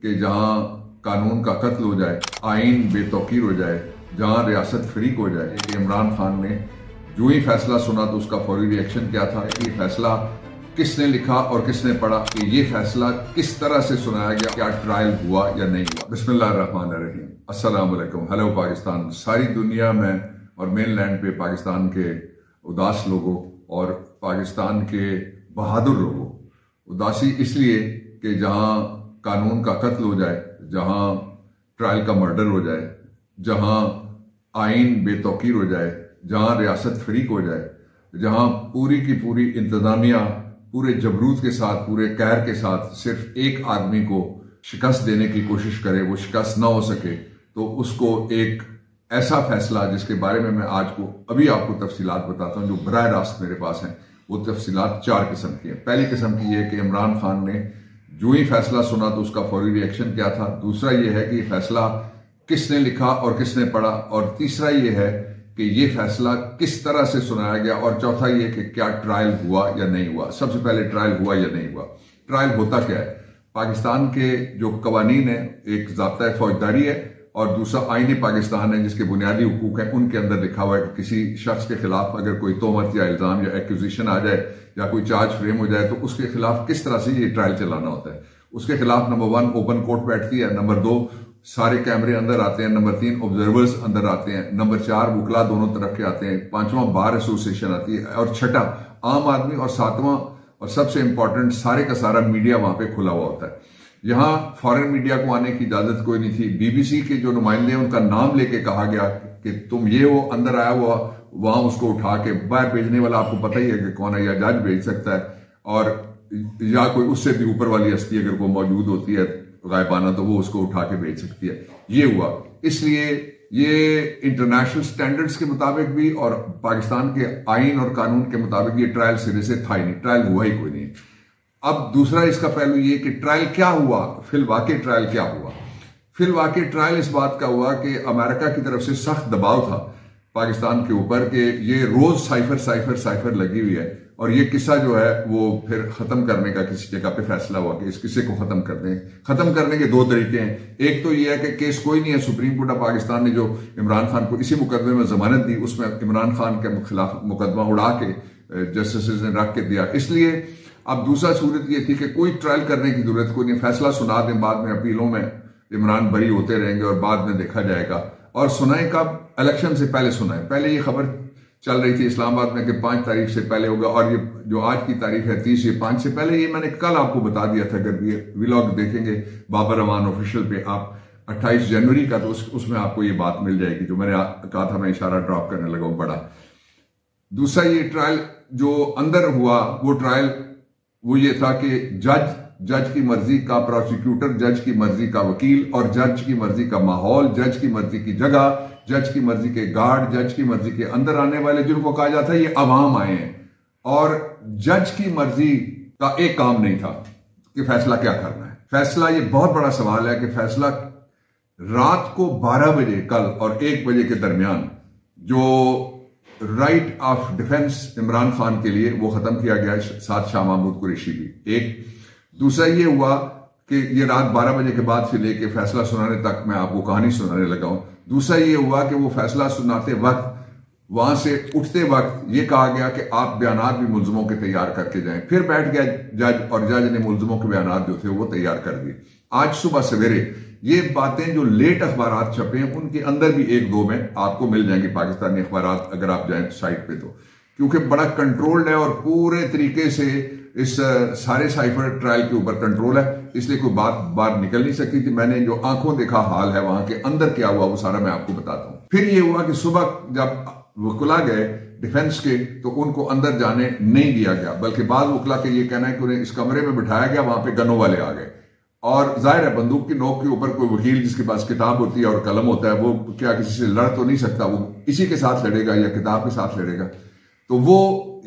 कि जहां कानून का कत्ल हो जाए, आइन बेतौकीर हो जाए, जहां रियासत फ्रीक हो जाए। कि इमरान खान ने जो ही फैसला सुना तो उसका फौरी रिएक्शन क्या था, ये फैसला किसने लिखा और किसने पढ़ा, कि ये फैसला किस तरह से सुनाया गया, क्या ट्रायल हुआ या नहीं हुआ। बिस्मिल्लाहिर्रहमानिर्रहीम, अस्सलाम वालेकुम, हेलो पाकिस्तान। सारी दुनिया में और मेन लैंड पे पाकिस्तान के उदास लोगों और पाकिस्तान के बहादुर लोगों, उदासी इसलिए कि जहां कानून का कत्ल हो जाए, जहां ट्रायल का मर्डर हो जाए, जहां आइन बेतौकीर हो जाए, जहां रियासत फ्रीक हो जाए, जहां पूरी की पूरी इंतजामिया पूरे जबरूत के साथ, पूरे कहर के साथ सिर्फ एक आदमी को शिकस्त देने की कोशिश करे, वो शिकस्त ना हो सके, तो उसको एक ऐसा फैसला जिसके बारे में मैं आज को अभी आपको तफसीलात बताता हूं जो बराह रास्त मेरे पास हैं। वो तफसीलात 4 किस्म की है। पहली किस्म की यह कि इमरान खान ने जो ही फैसला सुना तो उसका फौरी रिएक्शन क्या था। दूसरा यह है कि ये फैसला किसने लिखा और किसने पढ़ा। और तीसरा यह है कि यह फैसला किस तरह से सुनाया गया। और चौथा यह कि क्या ट्रायल हुआ या नहीं हुआ। सबसे पहले ट्रायल हुआ या नहीं हुआ। ट्रायल होता क्या है? पाकिस्तान के जो कवानीन है, एक ज़ाब्ता फौजदारी है और दूसरा आईन पाकिस्तान है जिसके बुनियादी हुकूक हैं, उनके अंदर लिखा हुआ है कि किसी शख्स के खिलाफ अगर कोई तोहमत या इल्जाम या एक्यूजिशन आ जाए या कोई चार्ज फ्रेम हो जाए तो उसके खिलाफ किस तरह से ये ट्रायल चलाना होता है। उसके खिलाफ नंबर 1 ओपन कोर्ट बैठती है, नंबर 2 सारे कैमरे अंदर आते हैं, नंबर 3 ऑब्जर्वर्स अंदर आते हैं, नंबर 4 वकला दोनों तरफ के आते हैं, 5वां बार एसोसिएशन आती है और 6ठा आम आदमी और 7वां और सबसे इंपॉर्टेंट सारे का सारा मीडिया वहां पे खुला हुआ होता है। यहां फॉरेन मीडिया को आने की इजाजत कोई नहीं थी। बीबीसी के जो नुमाइंदे उनका नाम लेके कहा गया कि तुम ये वो अंदर आया हुआ, वहां उसको उठा के बाहर भेजने वाला आपको पता ही है कि कौन है, या जज भेज सकता है और या कोई उससे भी ऊपर वाली हस्ती अगर वो मौजूद होती है गायबाना तो वो उसको उठा के भेज सकती है। ये हुआ। इसलिए ये इंटरनेशनल स्टैंडर्ड्स के मुताबिक भी और पाकिस्तान के आइन और कानून के मुताबिक ये ट्रायल सिरे से था ही नहीं, ट्रायल हुआ ही कोई नहीं। अब दूसरा इसका पहलू ये कि ट्रायल क्या हुआ, फिल वाकई ट्रायल क्या हुआ। फिल वाकई ट्रायल इस बात का हुआ कि अमेरिका की तरफ से सख्त दबाव था पाकिस्तान के ऊपर कि ये रोज साइफर लगी हुई है और ये किस्सा जो है वो फिर खत्म करने का किसी जगह पे फैसला हुआ कि इस किस्से को खत्म कर दें। खत्म करने के 2 तरीके हैं। एक तो ये है कि केस कोई नहीं है, सुप्रीम कोर्ट ऑफ पाकिस्तान ने जो इमरान खान को इसी मुकदमे में जमानत दी उसमें इमरान खान के खिलाफ मुकदमा उड़ा के जस्टिस ने रख के दिया। इसलिए अब दूसरा सूरत ये थी कि कोई ट्रायल करने की जरूरत कोई नहीं, फैसला सुना दें, बाद में अपीलों में इमरान बरी होते रहेंगे और बाद में देखा जाएगा। और सुनाए कब? इलेक्शन से पहले सुनाए। पहले ये खबर चल रही थी इस्लामाबाद में कि 5 तारीख से पहले होगा और ये जो आज की तारीख है 30 या 5 से पहले, ये मैंने कल आपको बता दिया था। अगर ये व्लॉग देखेंगे बाबर रमान ऑफिशियल पे आप 28 जनवरी का, तो उसमें आपको ये बात मिल जाएगी जो मैंने कहा था। मैं इशारा ड्रॉप करने लगा बड़ा। दूसरा ये ट्रायल जो अंदर हुआ वो ट्रायल वो ये था कि जज की मर्जी का प्रोसिक्यूटर, जज की मर्जी का वकील और जज की मर्जी का माहौल, जज की मर्जी की जगह, जज की मर्जी के गार्ड, जज की मर्जी के अंदर आने वाले, जिनको कहा जाता है ये अवाम आए हैं। और जज की मर्जी का एक काम नहीं था कि फैसला क्या करना है। फैसला, ये बहुत बड़ा सवाल है कि फैसला रात को 12 बजे कल और 1 बजे के दरमियान जो right of defence Imran Khan के लिए वो खत्म किया गया साथ शाह महमूद कुरैशी की। एक दूसरा ये हुआ कि ये रात 12 बजे के बाद से लेके फैसला सुनाने तक मैं आपको कहानी सुनाने लगा हूं। दूसरा ये हुआ कि वो फैसला सुनाते वक्त वहां से उठते वक्त ये कहा गया कि आप बयानात भी मुल्जिमों के तैयार करके जाएं। फिर बैठ गया जज और जज ने मुल्जिमों के बयानात जो थे वो तैयार कर दिए। आज सुबह सवेरे ये बातें जो लेट अखबारात छपे हैं उनके अंदर भी 1-2 में आपको मिल जाएंगे पाकिस्तानी अखबारात अगर आप जाएं साइट पे, तो क्योंकि बड़ा कंट्रोल्ड है और पूरे तरीके से इस सारे साइफर ट्रायल के ऊपर कंट्रोल है, इसलिए कोई बात बाहर निकल नहीं सकती थी। मैंने जो आंखों देखा हाल है वहां के अंदर क्या हुआ वो सारा मैं आपको बताता हूं। फिर ये हुआ कि सुबह जब वकला गए डिफेंस के तो उनको अंदर जाने नहीं दिया गया, बल्कि बाद वकला के ये कहना है कि उन्हें इस कमरे में बिठाया गया, वहां पे गनों वाले आ गए। और जाहिर है बंदूक की नोक के ऊपर कोई वकील जिसके पास किताब होती है और कलम होता है वो क्या किसी से लड़ तो नहीं सकता, वो इसी के साथ लड़ेगा या किताब के साथ लड़ेगा। तो वो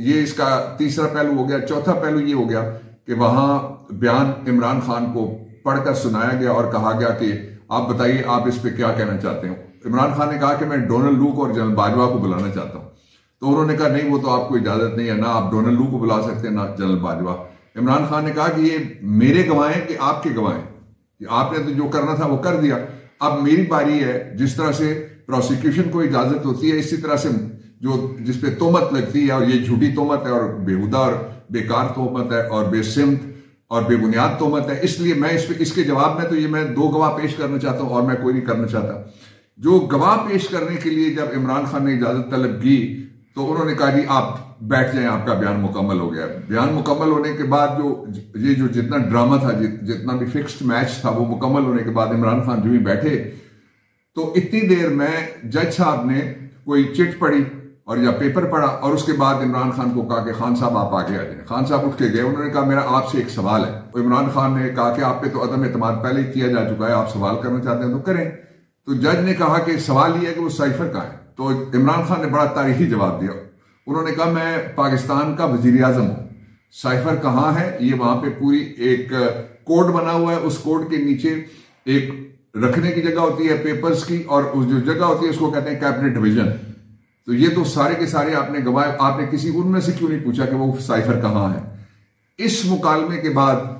ये इसका तीसरा पहलू हो गया। चौथा पहलू ये हो गया कि वहां बयान इमरान खान को पढ़कर सुनाया गया और कहा गया कि आप बताइए आप इस पर क्या कहना चाहते हो। इमरान खान ने कहा कि मैं डोनाल्ड लू को और जनरल बाजवा को बुलाना चाहता हूं। तो उन्होंने कहा नहीं, वो तो आपको इजाजत नहीं है, ना आप डोनाल्ड लू को बुला सकते हैं ना जनरल बाजवा। इमरान खान ने कहा कि ये मेरे गवाह हैं कि आपके गवाह हैं। कि आपने तो जो करना था वो कर दिया, अब मेरी बारी है। जिस तरह से प्रोसिक्यूशन को इजाजत होती है, इसी तरह से जो जिस पे तोहमत लगती है, और ये झूठी तोहमत है और बेहुदा और बेकार तोहमत है और बेसिमत और बेबुनियाद तोहमत है, इसलिए मैं इसके जवाब में तो ये मैं 2 गवाह पेश करना चाहता हूं और मैं कोई नहीं करना चाहता। जो गवाह पेश करने के लिए जब इमरान खान ने इजाजत तलब की तो उन्होंने कहा जी आप बैठ जाएं, आपका बयान मुकम्मल हो गया। बयान मुकम्मल होने के बाद जो जितना ड्रामा था, जितना भी फिक्स्ड मैच था, वो मुकम्मल होने के बाद इमरान खान जो ही बैठे तो इतनी देर में जज साहब ने कोई चिट पढ़ी और या पेपर पढ़ा और उसके बाद इमरान खान को कहा कि खान साहब आप आगे आ जाए। खान साहब उठ के गए। उन्होंने कहा मेरा आपसे एक सवाल है। तो इमरान खान ने कहा कि आप पे तो अदम एतमाद पहले ही किया जा चुका है, आप सवाल करना चाहते हैं तो करें। तो जज ने कहा कि सवाल यह है कि वो साइफर कहाँ है। तो इमरान खान ने बड़ा तारीखी जवाब दिया। उन्होंने कहा मैं पाकिस्तान का वजीर आजम हूं, साइफर कहाँ है, ये वहां पे पूरी एक कोड बना हुआ है, उस कोड के नीचे एक रखने की जगह होती है पेपर्स की, और उस जो जगह होती है उसको कहते हैं कैबिनेट डिवीजन। तो ये तो सारे के सारे आपने गवाए, आपने किसी उनमें से क्यों नहीं पूछा कि वो साइफर कहाँ है। इस मुकालमे के बाद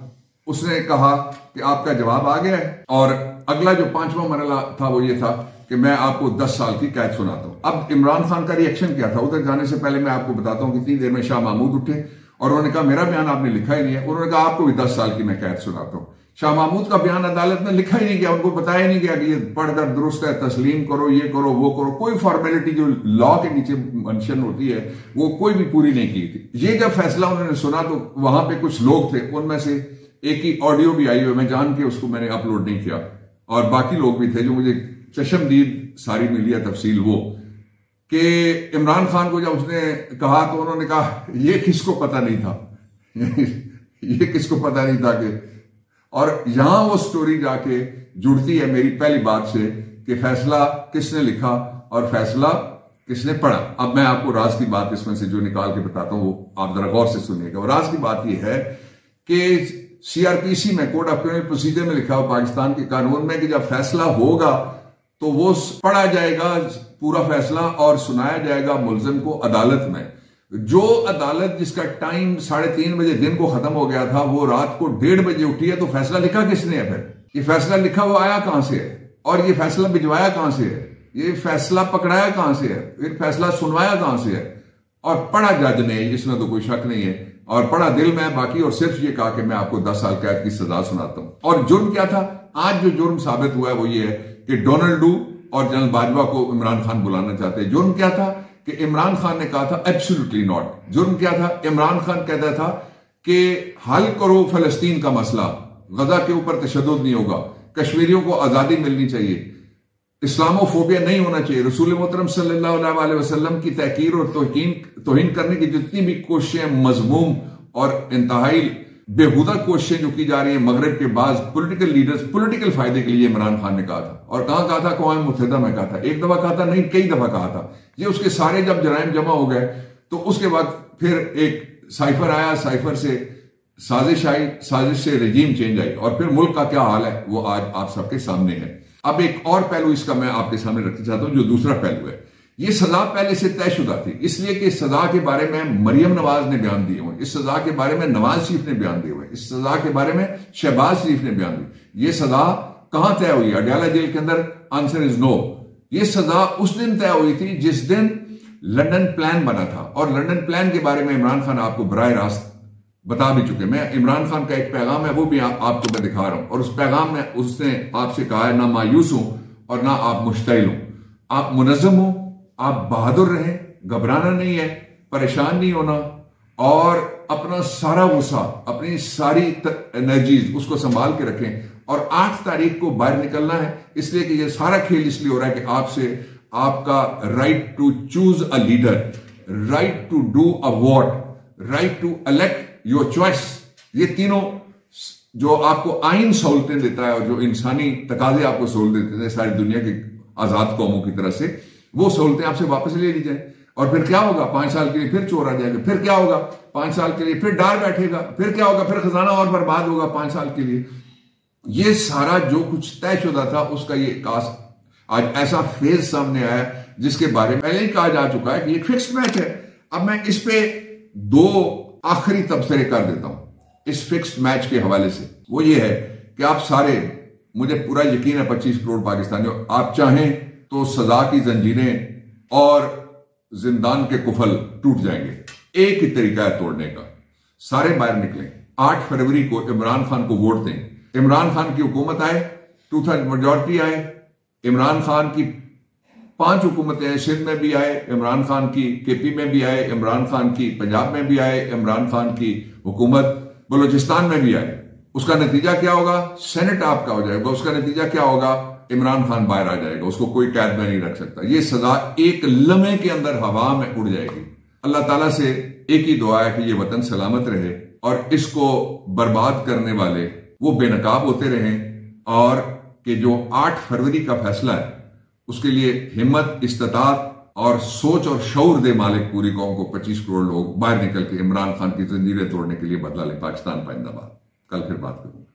उसने कहा कि आपका जवाब आ गया है, और अगला जो 5वां मरला था वो ये था कि मैं आपको 10 साल की कैद सुनाता हूं। अब इमरान खान का रिएक्शन क्या था, उधर जाने से पहले मैं आपको बताता हूं कि इतनी देर में शाह महमूद उठे और उन्होंने कहा मेरा बयान आपने लिखा ही नहीं है। उन्होंने कहा आपको भी 10 साल की मैं कैद सुनाता हूं। शाह महमूद का बयान अदालत में लिखा ही नहीं गया, उनको बताया नहीं गया कि ये पढ़कर दुरुस्त है, तस्लीम करो, ये करो, वो करो। कोई फॉर्मेलिटी जो लॉ के नीचे मेंशन होती है वो कोई भी पूरी नहीं की थी। ये जब फैसला उन्होंने सुना तो वहां पे कुछ लोग थे, उनमें से एक की ऑडियो भी आई हुई, मैं जान के उसको मैंने अपलोड नहीं किया, और बाकी लोग भी थे जो मुझे चशमदीद सारी मिली है तफसील, वो कि इमरान खान को जब उसने कहा तो उन्होंने कहा ये किसको पता नहीं था ये किसको पता नहीं था कि, और यहां वो स्टोरी जाके जुड़ती है मेरी पहली बात से कि फैसला किसने लिखा और फैसला किसने पढ़ा। अब मैं आपको राज की बात इसमें से जो निकाल के बताता हूं वो आप जरा गौर से सुनिएगा। और राज की बात यह है कि सीआरपीसी में, कोड ऑफ क्रिमिनल प्रोसीजर में लिखा हो पाकिस्तान के कानून में कि जब फैसला होगा तो वो पढ़ा जाएगा पूरा फैसला और सुनाया जाएगा मुलजिम को अदालत में। जो अदालत जिसका टाइम 3:30 बजे दिन को खत्म हो गया था वो रात को 1:30 बजे उठी है, तो फैसला लिखा किसने है? फिर ये फैसला लिखा वो आया कहां से है, और ये फैसला भिजवाया कहां से है, ये फैसला पकड़ाया कहां से है, फिर फैसला सुनवाया कहां से है, और पढ़ा जज ने, इसमें तो कोई शक नहीं है, और पढ़ा दिल में बाकी, और सिर्फ ये कहा कि मैं आपको 10 साल कैद की सजा सुनाता हूं। और जुर्म क्या था? आज जो जुर्म साबित हुआ है वो ये है कि डोनाल्ड डू और जनरल बाजवा को इमरान खान बुलाना चाहते हैं। जुर्म क्या था कि इमरान खान ने कहा था एब्सोल्युटली नॉट। जुर्म क्या था? इमरान खान कहता था कि हल करो फलस्तीन का मसला, गजा के ऊपर तशद्दुद नहीं होगा, कश्मीरियों को आजादी मिलनी चाहिए, इस्लामोफोबिया नहीं होना चाहिए, रसूल मोहतरम सल्लल्लाहु अलैहि वसल्लम की तहकीर और तौहीन करने की जितनी भी कोशिशें मजमूम और इंतहाई बेहुदा कोशिशें जो की जा रही है मगरब के बाद पॉलिटिकल लीडर्स पॉलिटिकल फायदे के लिए, इमरान खान ने कहा था। और कहां कहा था? अक़वाम मुत्तहिदा में कहा था। एक दफा कहा था नहीं, कई दफा कहा था। ये उसके सारे जब जराइम जमा हो गए तो उसके बाद फिर एक साइफर आया, साइफर से साजिश आई, साजिश से रजीम चेंज आई, और फिर मुल्क का क्या हाल है वो आज आप सबके सामने है। अब एक और पहलू इसका मैं आपके सामने रखना चाहता हूं जो दूसरा पहलू है। ये सजा पहले से तयशुदा थी, इसलिए कि सजा के बारे में मरियम नवाज ने बयान दिए हुए, इस सजा के बारे में नवाज शरीफ ने बयान दिए हुए, इस सजा के बारे में शहबाज शरीफ ने बयान दिए। ये सजा कहां तय हुई? अडयाला जेल के अंदर? Answer is no. ये सजा उस दिन तय हुई थी जिस दिन लंदन प्लान बना था, और लंदन प्लान के बारे में इमरान खान आपको बराह रास्त बता भी चुके। मैं इमरान खान का एक पैगाम है वो भी आपको मैं दिखा रहा हूं, और उस पैगाम में उसने आपसे कहा है ना मायूस हूं और ना आप मुश्तइल हो, आप मुनज़्ज़म हो, आप बहादुर रहें, घबराना नहीं है, परेशान नहीं होना, और अपना सारा गुस्सा, अपनी सारी एनर्जीज उसको संभाल के रखें, और 8 तारीख को बाहर निकलना है। इसलिए कि ये सारा खेल इसलिए हो रहा है कि आपसे आपका right to choose a leader, right to do a vote, right to elect your choice, ये तीनों जो आपको आइन सहूलतें देता है और जो इंसानी तकाजे आपको सहूलत देते हैं सारी दुनिया की आजाद कौमों की तरह से, वो सहूलतें आपसे वापस ले ली जाए। और फिर क्या होगा? 5 साल के लिए फिर चोर आ जाएगा, फिर क्या होगा? 5 साल के लिए फिर डार बैठेगा, फिर क्या होगा? फिर खजाना और बर्बाद होगा 5 साल के लिए। ये सारा जो कुछ तयशुदा था उसका ये आज ऐसा फेज सामने आया जिसके बारे में पहले ही कहा जा चुका है कि एक फिक्स्ड मैच है। अब मैं इस पे 2 आखिरी तबसरे कर देता हूं इस फिक्स्ड मैच के हवाले से। वो ये है कि आप सारे मुझे पूरा यकीन है 25 करोड़ पाकिस्तानियों, आप चाहें तो सजा की जंजीरें और जिंदान के कुफल टूट जाएंगे। एक ही तरीका है तोड़ने का, सारे बाहर निकलें, 8 फरवरी को इमरान खान को वोट दें, इमरान खान की हुकूमत आए, 2/3 मेजॉरिटी आए, इमरान खान की 5 हुकूमतें सिंध में भी आए, इमरान खान की केपी में भी आए, इमरान खान की पंजाब में भी आए, इमरान खान की हुकूमत बलूचिस्तान में भी आए। उसका नतीजा क्या होगा? सेनेट आपका हो जाएगा। उसका नतीजा क्या होगा? इमरान खान बाहर आ जाएगा, उसको कोई कैद में नहीं रख सकता। ये सजा एक लम्हे के अंदर हवा में उड़ जाएगी। अल्लाह ताला से एक ही दुआ है कि ये वतन सलामत रहे और इसको बर्बाद करने वाले वो बेनकाब होते रहें, और कि जो 8 फरवरी का फैसला है उसके लिए हिम्मत, इस्तात और सोच और शऊर दे मालिक पूरी कौम को। 25 करोड़ लोग बाहर निकल के इमरान खान की जंजीरें तोड़ने के लिए बदला ले। पाकिस्तान जिंदाबाद। कल फिर बात करूंगा।